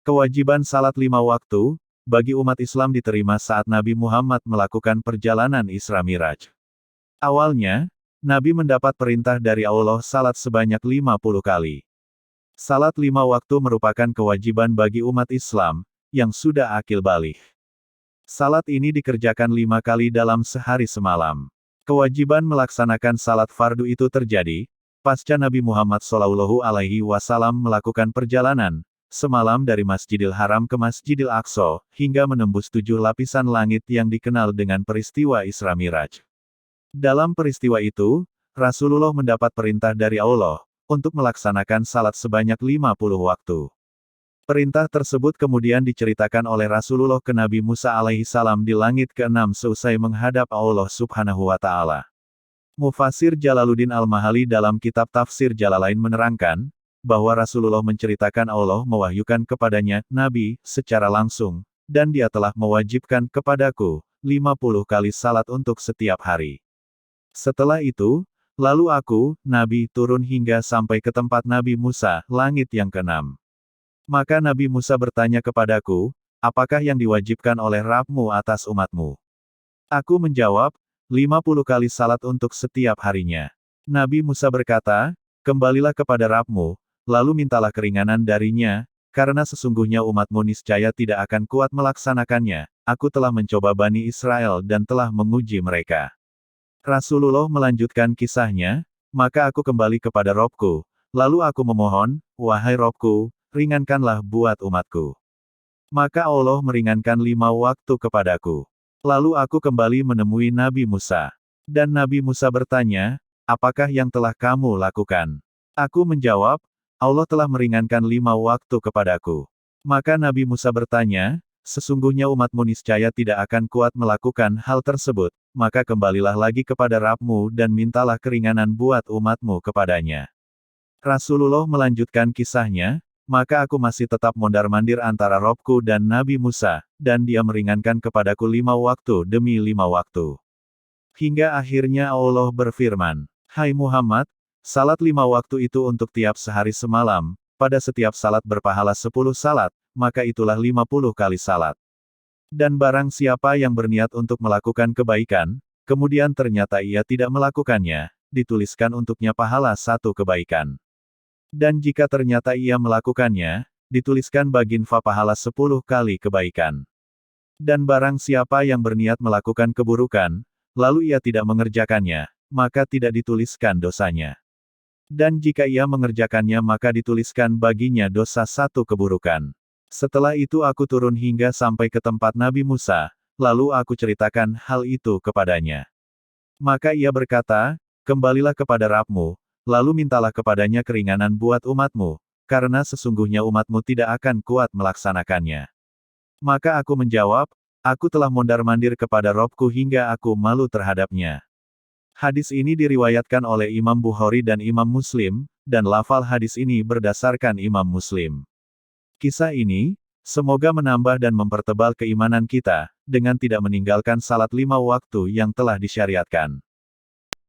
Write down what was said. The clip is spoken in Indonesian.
Kewajiban salat 5 waktu, bagi umat Islam diterima saat Nabi Muhammad melakukan perjalanan Isra Miraj. Awalnya, Nabi mendapat perintah dari Allah salat sebanyak 50 kali. Salat 5 waktu merupakan kewajiban bagi umat Islam, yang sudah akil baligh. Salat ini dikerjakan 5 kali dalam sehari semalam. Kewajiban melaksanakan salat fardu itu terjadi, pasca Nabi Muhammad SAW melakukan perjalanan, semalam dari Masjidil Haram ke Masjidil Aqsa, hingga menembus 7 lapisan langit yang dikenal dengan peristiwa Isra Miraj. Dalam peristiwa itu, Rasulullah mendapat perintah dari Allah, untuk melaksanakan salat sebanyak 50 waktu. Perintah tersebut kemudian diceritakan oleh Rasulullah ke Nabi Musa alaihissalam di langit ke-6 seusai menghadap Allah subhanahu wa ta'ala. Mufassir Jalaluddin Al-Mahali dalam kitab Tafsir Jalalain menerangkan, bahwa Rasulullah menceritakan Allah mewahyukan kepadanya, Nabi, secara langsung, dan dia telah mewajibkan kepadaku, 50 kali salat untuk setiap hari. Setelah itu, lalu aku, Nabi, turun hingga sampai ke tempat Nabi Musa, langit yang ke-6. Maka Nabi Musa bertanya kepadaku, apakah yang diwajibkan oleh Rabb-Mu atas umatmu? Aku menjawab, 50 kali salat untuk setiap harinya. Nabi Musa berkata, kembalilah kepada Rabb-Mu, lalu mintalah keringanan darinya, karena sesungguhnya umatmu niscaya tidak akan kuat melaksanakannya. Aku telah mencoba Bani Israel dan telah menguji mereka. Rasulullah melanjutkan kisahnya, maka aku kembali kepada Robku, lalu aku memohon, wahai Robku, ringankanlah buat umatku. Maka Allah meringankan 5 waktu kepadaku. Lalu aku kembali menemui Nabi Musa. Dan Nabi Musa bertanya, apakah yang telah kamu lakukan? Aku menjawab, Allah telah meringankan 5 waktu kepadaku. Maka Nabi Musa bertanya, sesungguhnya umatmu niscaya tidak akan kuat melakukan hal tersebut, maka kembalilah lagi kepada Rabb-Mu dan mintalah keringanan buat umatmu kepadanya. Rasulullah melanjutkan kisahnya, maka aku masih tetap mondar-mandir antara Robku dan Nabi Musa, dan dia meringankan kepadaku 5 waktu demi 5 waktu. Hingga akhirnya Allah berfirman, Hai Muhammad, salat 5 waktu itu untuk tiap sehari semalam, pada setiap salat berpahala 10 salat, maka itulah 50 kali salat. Dan barang siapa yang berniat untuk melakukan kebaikan, kemudian ternyata ia tidak melakukannya, dituliskan untuknya pahala 1 kebaikan. Dan jika ternyata ia melakukannya, dituliskan baginfa pahala 10 kali kebaikan. Dan barang siapa yang berniat melakukan keburukan, lalu ia tidak mengerjakannya, maka tidak dituliskan dosanya. Dan jika ia mengerjakannya maka dituliskan baginya dosa 1 keburukan. Setelah itu aku turun hingga sampai ke tempat Nabi Musa, lalu aku ceritakan hal itu kepadanya. Maka ia berkata, kembalilah kepada Rabb-Mu, lalu mintalah kepadanya keringanan buat umatmu, karena sesungguhnya umatmu tidak akan kuat melaksanakannya. Maka aku menjawab, aku telah mondar-mandir kepada Robku hingga aku malu terhadapnya. Hadis ini diriwayatkan oleh Imam Bukhari dan Imam Muslim, dan lafal hadis ini berdasarkan Imam Muslim. Kisah ini, semoga menambah dan mempertebal keimanan kita, dengan tidak meninggalkan salat 5 waktu yang telah disyariatkan.